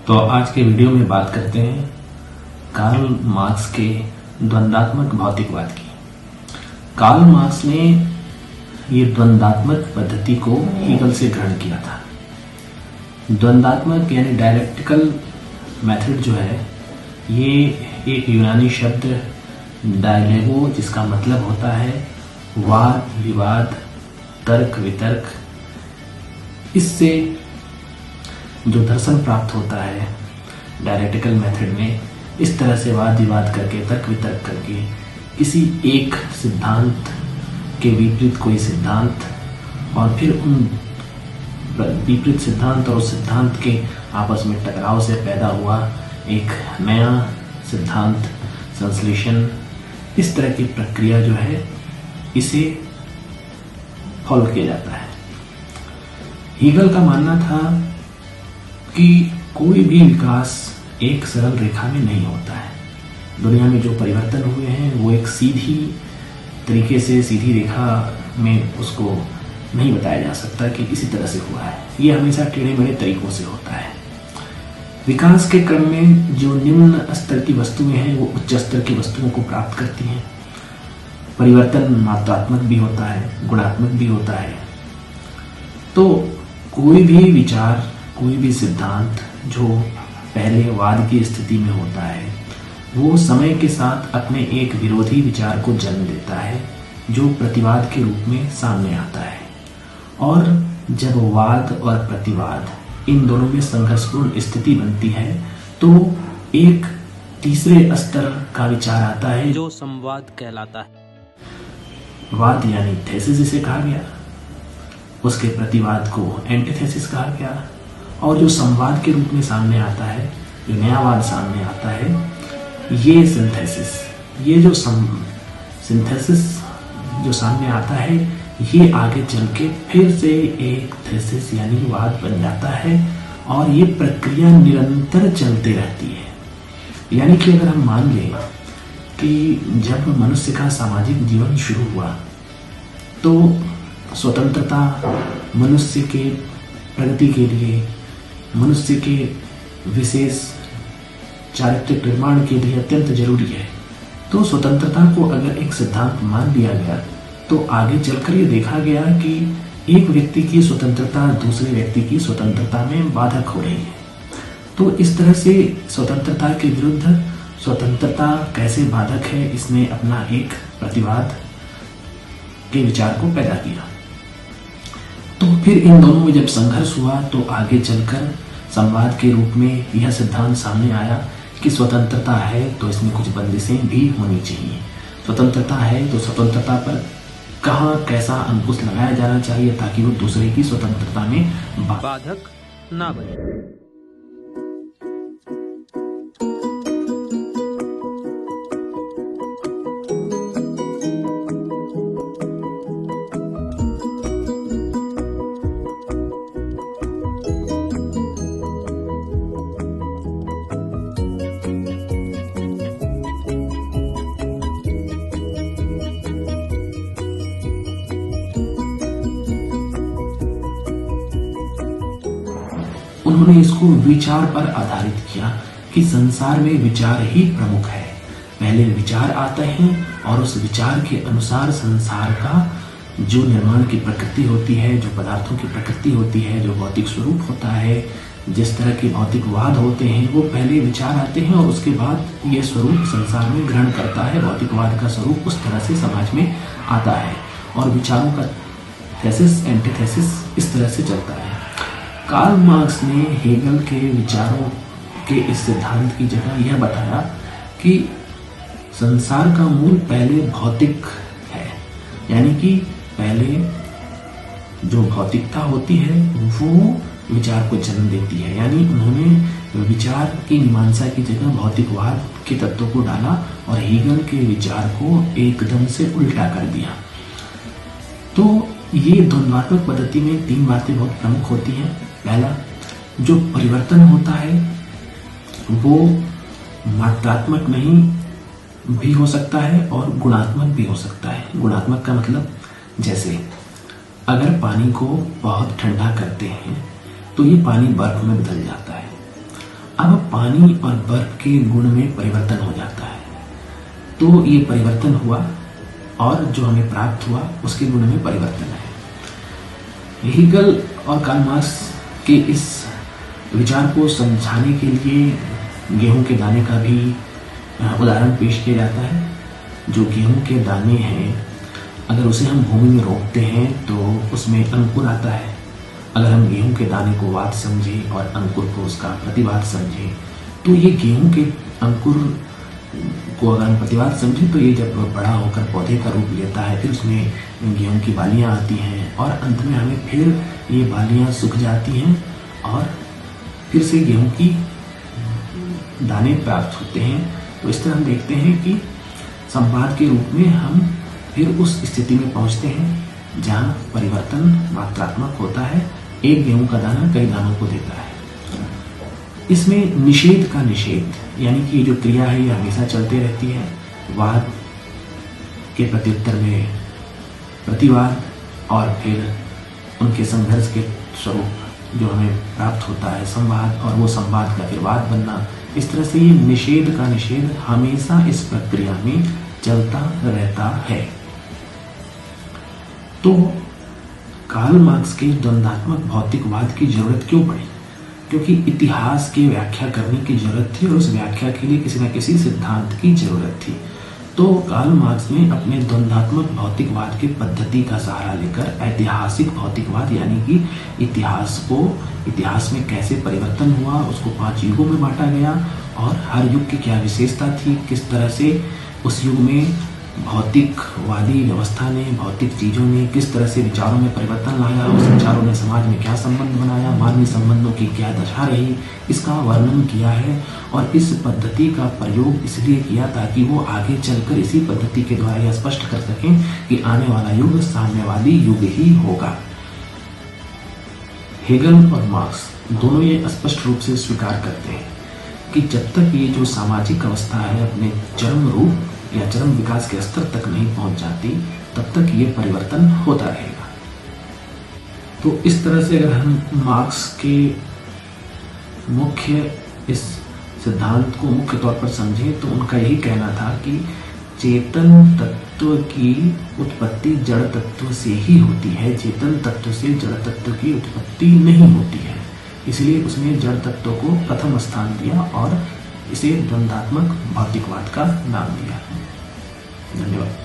तो आज के वीडियो में बात करते हैं कार्ल मार्क्स के द्वंद्वात्मक भौतिकवाद की। कार्ल मार्क्स ने ये द्वंद्वात्मक पद्धति को हीगल से ग्रहण किया था। द्वंद्वात्मक यानी डायलेक्टिकल मेथड जो है ये एक यूनानी शब्द डायलेगो, जिसका मतलब होता है वाद विवाद, तर्क वितर्क। इससे जो दर्शन प्राप्त होता है डायलेक्टिकल मेथड में, इस तरह से वाद विवाद करके, तर्क वितर्क करके किसी एक सिद्धांत के विपरीत कोई सिद्धांत, और फिर उन विपरीत सिद्धांत और उस सिद्धांत के आपस में टकराव से पैदा हुआ एक नया सिद्धांत संश्लेषण, इस तरह की प्रक्रिया जो है इसे फॉलो किया जाता है। हीगल का मानना था कि कोई भी विकास एक सरल रेखा में नहीं होता है। दुनिया में जो परिवर्तन हुए हैं वो एक सीधी तरीके से, सीधी रेखा में उसको नहीं बताया जा सकता कि इसी तरह से हुआ है। ये हमेशा टेढ़े मेढ़े तरीकों से होता है। विकास के क्रम में जो निम्न स्तर की वस्तुएं हैं वो उच्च स्तर की वस्तुओं को प्राप्त करती हैं। परिवर्तन मात्रात्मक भी होता है, गुणात्मक भी होता है। तो कोई भी विचार, कोई भी सिद्धांत जो पहले वाद की स्थिति में होता है वो समय के साथ अपने एक विरोधी विचार को जन्म देता है जो प्रतिवाद के रूप में सामने आता है। और जब वाद और प्रतिवाद इन दोनों में संघर्षपूर्ण स्थिति बनती है तो एक तीसरे स्तर का विचार आता है जो संवाद कहलाता है। वाद यानी थेसिस जिसे कहा गया, उसके प्रतिवाद को एंटीथेसिस कहा गया, और जो संवाद के रूप में सामने आता है, जो नया वाद सामने आता है, ये सिंथेसिस। ये जो सिंथेसिस जो सामने आता है ये आगे चल के फिर से एक थेसिस यानी वाद बन जाता है, और ये प्रक्रिया निरंतर चलती रहती है। यानी कि अगर हम मान लें कि जब मनुष्य का सामाजिक जीवन शुरू हुआ तो स्वतंत्रता मनुष्य के प्रगति के लिए, मनुष्य के विशेष चारित्रिक निर्माण के लिए अत्यंत जरूरी है। तो स्वतंत्रता को अगर एक सिद्धांत मान लिया गया तो आगे चलकर ये देखा गया कि एक व्यक्ति की स्वतंत्रता दूसरे व्यक्ति की स्वतंत्रता में बाधक हो रही है। तो इस तरह से स्वतंत्रता के विरुद्ध स्वतंत्रता कैसे बाधक है, इसने अपना एक प्रतिवाद के विचार को पैदा किया। तो फिर इन दोनों में जब संघर्ष हुआ तो आगे चलकर संवाद के रूप में यह सिद्धांत सामने आया कि स्वतंत्रता है तो इसमें कुछ बंदिशें भी होनी चाहिए। स्वतंत्रता है तो स्वतंत्रता पर कहाँ कैसा अंकुश लगाया जाना चाहिए ताकि वो दूसरे की स्वतंत्रता में बाधक ना बने। उन्होंने इसको विचार पर आधारित किया कि संसार में विचार ही प्रमुख है। पहले विचार आते हैं और उस विचार के अनुसार संसार का जो निर्माण की प्रकृति होती है, जो पदार्थों की प्रकृति होती है, जो भौतिक स्वरूप होता है, जिस तरह के भौतिकवाद होते हैं, वो पहले विचार आते हैं और उसके बाद ये स्वरूप संसार में ग्रहण करता है। भौतिकवाद का स्वरूप उस तरह से समाज में आता है और विचारों का थेसिस एंटीथेसिस इस तरह से चलता है। कार्ल मार्क्स ने हेगल के विचारों के इस सिद्धांत की जगह यह बताया कि संसार का मूल पहले भौतिक है, यानी कि पहले जो भौतिकता होती है वो विचार को जन्म देती है। यानी उन्होंने विचार की मीमांसा की जगह भौतिकवाद के तत्वों को डाला और हेगल के विचार को एकदम से उल्टा कर दिया। तो ये द्वंद्वात्मक पद्धति में तीन बातें बहुत प्रमुख होती हैं। पहला, जो परिवर्तन होता है वो मात्रात्मक नहीं भी हो सकता है और गुणात्मक भी हो सकता है। गुणात्मक का मतलब, जैसे अगर पानी को बहुत ठंडा करते हैं तो ये पानी बर्फ में बदल जाता है। अब पानी और बर्फ के गुण में परिवर्तन हो जाता है। तो ये परिवर्तन हुआ और जो हमें प्राप्त हुआ उसके गुण में परिवर्तन है। हेगल और कार्ल मार्क्स के इस विचार को समझाने के लिए गेहूं के दाने का भी उदाहरण पेश किया जाता है। जो गेहूं के दाने हैं, अगर उसे हम भूमि में रोपते हैं तो उसमें अंकुर आता है। अगर हम गेहूं के दाने को वाद समझें और अंकुर को उसका प्रतिवाद समझें, तो ये गेहूं के अंकुर को अगर हम प्रतिवाद समझें तो ये जब बड़ा होकर पौधे का रूप लेता है, फिर उसमें गेहूं की बालियां आती हैं और अंत में हमें फिर ये बालियां सूख जाती हैं और फिर से गेहूं की दाने प्राप्त होते हैं। तो इस तरह हम देखते हैं कि संवाद के रूप में हम फिर उस स्थिति में पहुंचते हैं जहां परिवर्तन मात्रात्मक होता है। एक गेहूं का दाना कई दानों को देता है। इसमें निषेध का निषेध, यानी कि जो क्रिया है ये हमेशा चलते रहती है। वाद के प्रत्युत्तर में प्रतिवाद और फिर उनके संघर्ष के स्वरूप जो हमें प्राप्त होता है संवाद, और वो संवाद का फिर वाद बनना। इस तरह से ये निषेध का निषेध हमेशा इस प्रक्रिया में चलता रहता है। तो कार्ल मार्क्स के द्वंद्वात्मक भौतिकवाद की जरूरत क्यों पड़ी? क्योंकि इतिहास की व्याख्या करने की जरूरत थी और उस व्याख्या के लिए किसी न किसी सिद्धांत की जरूरत थी। तो कार्ल मार्क्स ने अपने द्वंद्वात्मक भौतिकवाद की पद्धति का सहारा लेकर ऐतिहासिक भौतिकवाद, यानी कि इतिहास में कैसे परिवर्तन हुआ, उसको 5 युगों में बांटा गया और हर युग की क्या विशेषता थी, किस तरह से उस युग में भौतिकवादी व्यवस्था ने, भौतिक चीजों ने किस तरह से विचारों में परिवर्तन लाया, उस विचारों ने समाज में क्या संबंध बनाया, मानवीय संबंधों की क्या दशा रही, इसका वर्णन किया है। और इस पद्धति का प्रयोग इसलिए किया ताकि वो आगे चलकर इसी पद्धति के द्वारा यह स्पष्ट कर सकें कि आने वाला युग साम्यवादी युग ही होगा। हेगल और मार्क्स दोनों ये स्पष्ट रूप से स्वीकार करते हैं कि जब तक ये जो सामाजिक अवस्था है अपने चरम रूप या चरम विकास के स्तर तक नहीं पहुंच जाती, तब तक ये परिवर्तन होता रहेगा। तो इस तरह से अगर हम मार्क्स के मुख्य इस सिद्धांत को मुख्य तौर पर समझें तो उनका यही कहना था कि चेतन तत्व की उत्पत्ति जड़ तत्व से ही होती है, चेतन तत्व से जड़ तत्व की उत्पत्ति नहीं होती है। इसलिए उसने जड़ तत्व को प्रथम स्थान दिया और इसे द्वंद्वात्मक भौतिकवाद का नाम दिया। धन्यवाद।